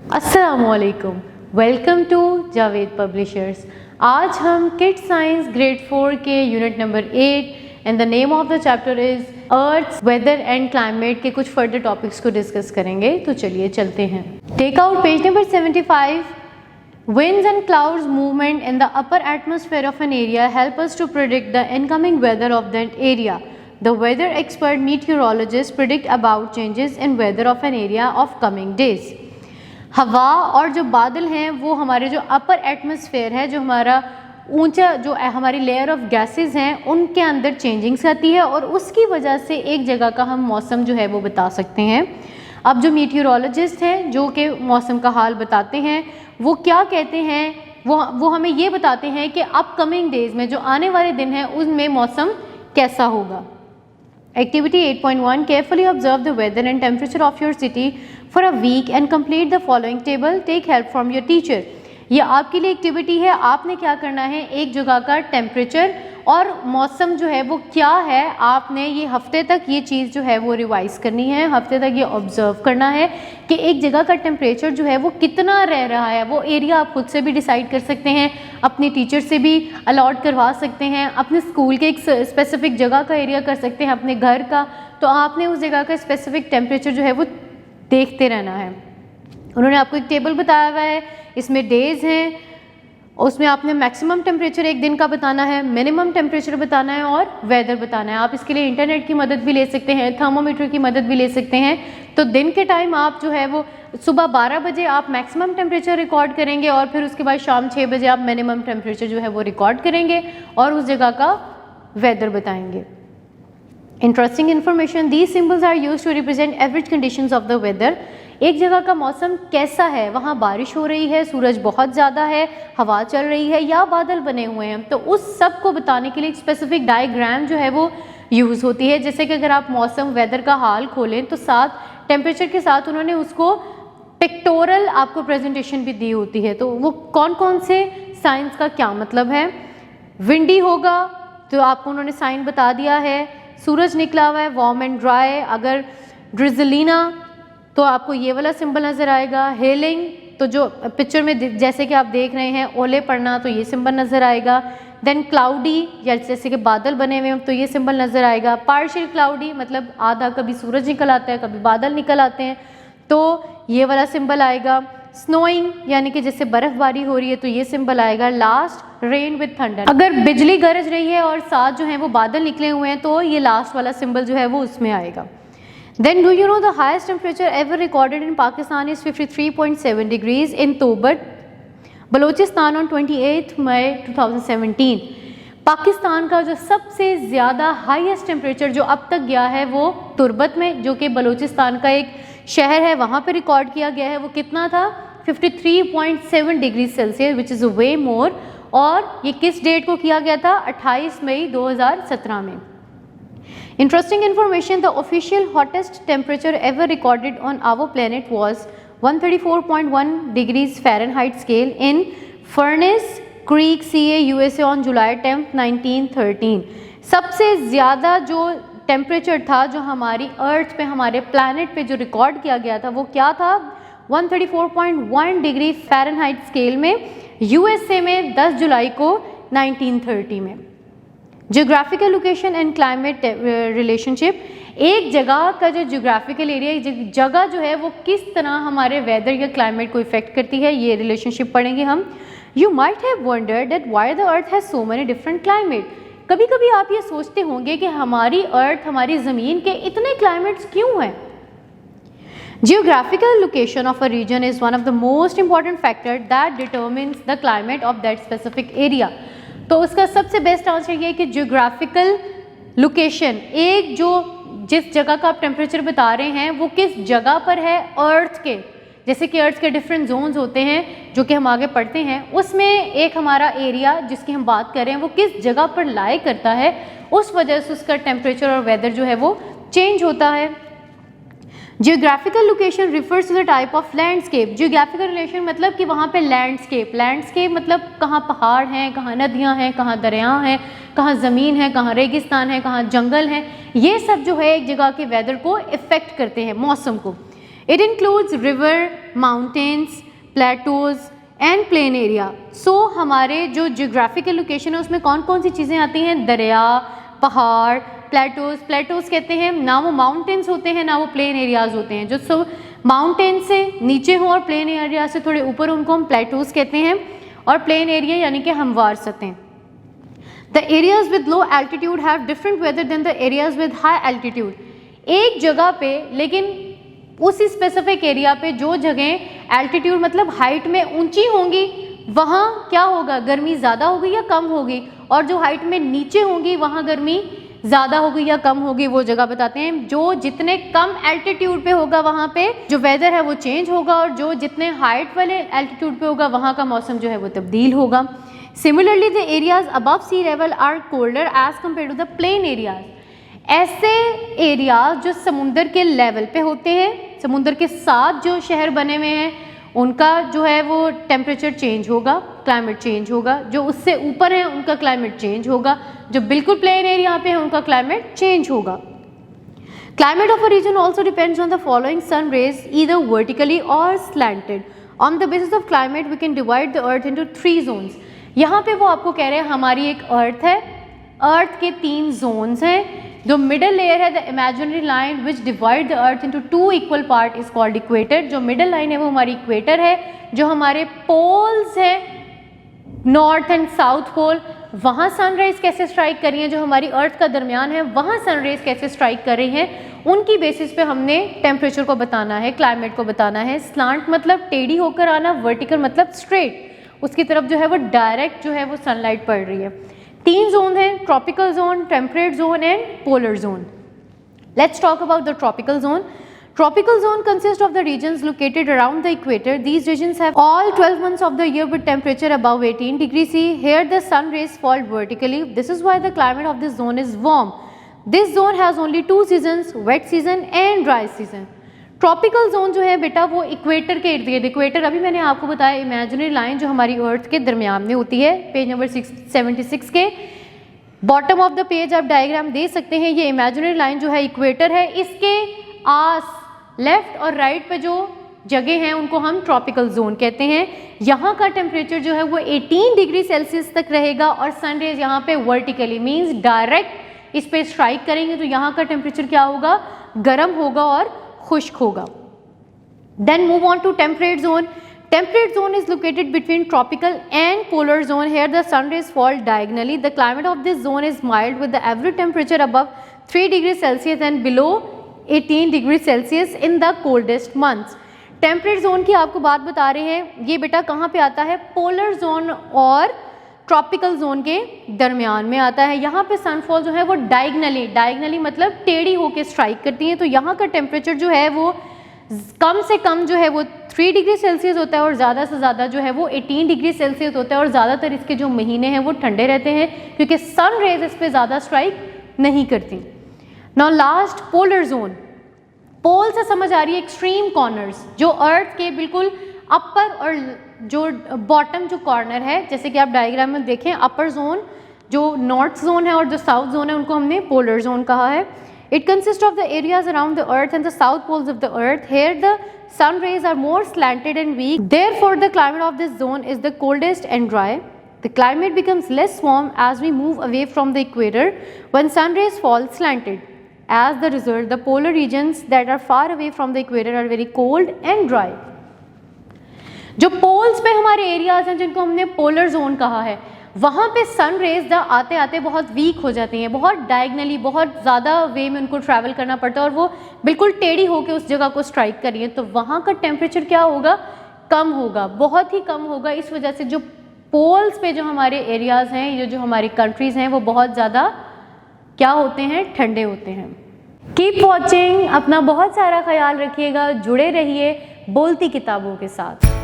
अस्सलामुअलैकुम, welcome to Javed publishers. आज हम किड साइंस ग्रेड 4 के unit number 8 and the name of the chapter is earth weather and climate के कुछ further topics को डिस्कस करेंगे। तो चलिए चलते हैं। Take out page number 75। Winds and clouds movement in the upper atmosphere of an area help us to predict the incoming weather of that area. The weather expert meteorologists predict about changes in weather of an area of coming days. हवा और जो बादल हैं वो हमारे जो upper atmosphere है, जो हमारा ऊंचा जो हमारी लेयर ऑफ गैसेस हैं उनके अंदर चेंजिंग्स आती है और उसकी वजह से एक जगह का हम मौसम जो है वो बता सकते हैं। अब जो मीटियोरोलॉजिस्ट हैं जो कि मौसम का हाल बताते हैं वो क्या कहते हैं, वो हमें ये बताते हैं कि अपकमिंग डेज में जो आने वाले दिन हैं उनमें मौसम कैसा होगा। Activity 8.1 Carefully observe the weather and temperature of your city for a week and complete the following table. Take help from your teacher. ये आपके लिए एक्टिविटी है। आपने क्या करना है, एक जगह का टेम्परेचर और मौसम जो है वो क्या है, आपने ये हफ्ते तक ये चीज़ जो है वो रिवाइज करनी है। हफ्ते तक ये ऑब्जर्व करना है कि एक जगह का टेम्परेचर जो है वो कितना रह रहा है। वो एरिया आप खुद से भी डिसाइड कर सकते हैं, अपने टीचर से भी अलॉट करवा सकते हैं, अपने स्कूल के एक स्पेसिफिक जगह का एरिया कर सकते हैं, अपने घर का। तो आपने उस जगह का स्पेसिफिक टेम्परेचर जो है वो देखते रहना है। उन्होंने आपको एक टेबल बताया हुआ है, इसमें डेज हैं, उसमें आपने मैक्सिमम टेम्परेचर एक दिन का बताना है, मिनिमम टेम्परेचर बताना है और वेदर बताना है। आप इसके लिए इंटरनेट की मदद भी ले सकते हैं, थर्मोमीटर की मदद भी ले सकते हैं। तो दिन के टाइम आप जो है वो सुबह 12 बजे आप मैक्सिमम टेम्परेचर रिकॉर्ड करेंगे और फिर उसके बाद शाम 6 बजे आप मिनिमम टेम्परेचर जो है वो रिकॉर्ड करेंगे और उस जगह का वेदर बताएंगे। Interesting information, these symbols are used to represent average conditions of the weather. एक जगह का मौसम कैसा है, वहाँ बारिश हो रही है, सूरज बहुत ज़्यादा है, हवा चल रही है या बादल बने हुए हैं, तो उस सब को बताने के लिए एक स्पेसिफिक डायग्राम जो है वो यूज़ होती है। जैसे कि अगर आप मौसम वेदर का हाल खोलें तो साथ टेम्परेचर के साथ उन्होंने उसको पिक्टोरल आपको प्रेजेंटेशन भी दी होती है। तो वो कौन कौन से साइंस का क्या मतलब है। विंडी होगा तो आपको उन्होंने साइन बता दिया है, सूरज निकला हुआ है, वार्म एंड ड्राई। अगर ड्रिजलिना तो आपको ये वाला सिंबल नज़र आएगा। हेलिंग तो जो पिक्चर में जैसे कि आप देख रहे हैं ओले पड़ना, तो ये सिंबल नज़र आएगा। देन क्लाउडी या जैसे कि बादल बने हुए हैं तो ये सिंबल नज़र आएगा। पार्शियल क्लाउडी मतलब आधा कभी सूरज निकल आता है कभी बादल निकल आते हैं, तो ये वाला सिंबल आएगा। स्नोइंग यानी कि जैसे बर्फबारी हो रही है तो ये सिंबल आएगा। लास्ट रेन विद थंडर, अगर बिजली गरज रही है और साथ जो है वो बादल निकले हुए हैं तो ये लास्ट वाला सिंबल जो है वो उसमें आएगा। Then do you know the highest temperature ever recorded in Pakistan is 53.7 degrees in Tobat, Balochistan on 28 मई 2017। पाकिस्तान का जो सबसे ज़्यादा हाईएस्ट टेम्परेचर जो अब तक गया है वो तुर्बत में, जो कि बलोचिस्तान का एक शहर है, वहाँ पे रिकॉर्ड किया गया है। वो कितना था, 53.7 degree Celsius which is way more. और ये किस डेट को किया गया था, 28 मई 2017 में। Interesting information, the official hottest temperature ever recorded on our planet was 134.1 degrees Fahrenheit scale in Furnace Creek, CA, USA on July 10th, 1913। सबसे ज़्यादा जो टेम्परेचर था जो हमारी अर्थ पे, हमारे प्लैनेट पे जो रिकॉर्ड किया गया था वो क्या था, 134.1 डिग्री फ़ारेनहाइट स्केल में, यूएसए में 10 जुलाई को 1930 में। Geographical location and climate relationship, एक जगह का जो जियोग्राफिकल एरिया, जगह जो है वो किस तरह हमारे वेदर या क्लाइमेट को इफेक्ट करती है, ये रिलेशनशिप पढ़ेंगे हम। You might have wondered that why the earth has so many different climate. कभी कभी आप ये सोचते होंगे कि हमारी अर्थ, हमारी ज़मीन के इतने क्लाइमेट्स क्यों हैं। Geographical location of a region is one of the most important factor that determines the climate of that specific area। तो उसका सबसे बेस्ट आंसर ये है कि जियोग्राफिकल लोकेशन, एक जो जिस जगह का आप टेम्परेचर बता रहे हैं वो किस जगह पर है अर्थ के। जैसे कि अर्थ के डिफरेंट जोन्स होते हैं जो कि हम आगे पढ़ते हैं, उसमें एक हमारा एरिया जिसकी हम बात कर रहे हैं वो किस जगह पर लाई करता है, उस वजह से उसका टेम्परेचर और वेदर जो है वो चेंज होता है। Geographical location refers to the type of landscape. Geographical relation मतलब कि वहाँ पे लैंडस्केप, लैंडस्केप मतलब कहाँ पहाड़ हैं, कहाँ नदियाँ हैं, कहाँ दरिया हैं, कहाँ ज़मीन है, कहाँ रेगिस्तान है, कहाँ जंगल है। ये सब जो है एक जगह के वेदर को इफ़ेक्ट करते हैं, मौसम को। It includes river, mountains, plateaus and plain area. So हमारे जो जियोग्राफिकल लोकेशन है उसमें कौन कौन सी चीज़ें आती हैं? दरिया, पहाड़, प्लेटोज कहते हैं ना वो माउंटेन्स होते हैं ना वो प्लेन एरियाज होते हैं। जो माउंटेन से नीचे हों और प्लेन एरिया से थोड़े ऊपर उनको हम प्लेटोज कहते हैं, और प्लेन एरिया यानी कि हमवार सतहें। The areas with low altitude have different weather than the areas with high altitude. एक जगह पे, लेकिन उसी स्पेसिफिक एरिया पे जो जगह एल्टीट्यूड मतलब हाइट में ऊंची होंगी वहाँ क्या होगा? गर्मी ज़्यादा होगी या कम होगी, और जो हाइट में नीचे होंगी वहाँ गर्मी ज़्यादा होगी या कम होगी, वो जगह बताते हैं। जो जितने कम एल्टीट्यूड पे होगा वहाँ पे जो वेदर है वो चेंज होगा, और जो जितने हाइट वाले एल्टीट्यूड पे होगा वहाँ का मौसम जो है वो तब्दील होगा। Similarly the areas above sea level are colder as compare to the plain areas. ऐसे एरियाज जो समुंदर के लेवल पे होते हैं, समुंदर के साथ जो शहर बने हुए हैं, उनका जो है वो टेम्परेचर चेंज होगा, क्लाइमेट चेंज होगा। जो उससे ऊपर है उनका क्लाइमेट चेंज होगा, जो बिल्कुल प्लेन एरिया पे है उनका क्लाइमेट चेंज होगा। Climate of a region also depends on the following sun rays either vertically और slanted. On the basis of climate we can divide the earth into 3 zones. यहाँ पे वो आपको कह रहे हैं हमारी एक अर्थ है, अर्थ के 3 जोन्स हैं। जो मिडल लेयर है the imaginary line which divide the earth into 2 equal part is called equator. जो मिडल लाइन है वो हमारी इक्वेटर है। जो हमारे पोल्स हैं नॉर्थ एंड साउथ पोल, वहाँ सनराइज कैसे स्ट्राइक कर रही हैं, जो हमारी अर्थ का दरमियान है वहाँ सनराइज कैसे स्ट्राइक कर रही हैं, उनकी बेसिस पे हमने टेम्परेचर को बताना है, क्लाइमेट को बताना है। स्लांट मतलब टेढ़ी होकर आना, वर्टिकल मतलब स्ट्रेट, उसकी तरफ जो है वो डायरेक्ट जो है वो सनलाइट पड़ रही है। 3 जोन हैं, tropical zone, temperate zone and polar zone. Let's talk about the tropical zone. Tropical zone consists of the regions located around the equator. These regions have all 12 months of the year with temperature above 18 degrees C. Here the sun rays fall vertically. This is why the climate of this zone is warm. This zone has only 2 seasons, wet season and dry season. Tropical zone जो है बेटा वो equator के इर्द गिर्द, equator अभी मैंने आपको बताया इमेजिनरी लाइन जो हमारी अर्थ के दरमियान में होती है। पेज नंबर 76 के बॉटम ऑफ द पेज आप डायग्राम दे सकते हैं। ये इमेजिनरी लाइन जो है इक्वेटर है, इसके आस लेफ्ट और राइट पे जो जगह हैं उनको हम ट्रॉपिकल जोन कहते हैं। यहाँ का टेम्परेचर जो है वो 18 डिग्री सेल्सियस तक रहेगा, और सन रेज यहाँ पे वर्टिकली मीन्स डायरेक्ट इस पे स्ट्राइक करेंगे, तो यहाँ का टेम्परेचर क्या होगा? गर्म होगा और खुश्क होगा। Then move on to temperate zone. Temperate zone is located between tropical and polar zone. Here the sun rays fall diagonally. The climate of this zone is mild with the average temperature above 3 degrees Celsius and below 18 degrees Celsius in the coldest months. Temperate zone की आपको बात बता रहे हैं, ये बेटा कहाँ पे आता है? पोलर जोन और ट्रॉपिकल जोन के दरमियान में आता है। यहाँ पे सनफॉल जो है वो डायगनली मतलब टेढ़ी होके स्ट्राइक करती हैं, तो यहाँ का टेम्परेचर जो है वो कम से कम जो है वो 3 डिग्री सेल्सियस होता है और ज़्यादा से ज़्यादा जो है वो 18 डिग्री सेल्सियस होता है। और ज़्यादातर इसके जो महीने हैं वो ठंडे रहते हैं क्योंकि सन रेज इस पे ज़्यादा स्ट्राइक नहीं करती। Now last polar zone. Pole से समझ आ रही है एक्सट्रीम कॉर्नर्स, जो अर्थ के बिल्कुल अपर और जो बॉटम जो कॉर्नर है, जैसे कि आप डायग्राम में देखें, अपर जोन जो नॉर्थ जोन है और जो साउथ जोन है उनको हमने पोलर जोन कहा है। It consists of the areas around the earth and the south poles of the earth. Here the sun rays are more slanted and weak. Therefore the climate of this zone is the coldest and dry. The climate becomes less warm as we move away from the equator when sun rays fall slanted. As the result, the polar regions that are far away from the equator are very cold and dry. जो poles पे हमारे areas हैं जिनको हमने polar zone कहा है, वहाँ पे सन रेज आते आते बहुत वीक हो जाती हैं, बहुत डायगनली बहुत ज़्यादा वे में उनको ट्रैवल करना पड़ता है और वो बिल्कुल टेढ़ी होकर उस जगह को स्ट्राइक करिए, तो वहाँ का टेम्परेचर क्या होगा? कम होगा, बहुत ही कम होगा। इस वजह से जो पोल्स पे जो हमारे एरियाज़ हैं, ये जो हमारी कंट्रीज़ हैं, वो बहुत ज़्यादा क्या होते हैं? ठंडे होते हैं। कीप वॉचिंग, अपना बहुत सारा ख्याल रखिएगा, जुड़े रहिए बोलती किताबों के साथ।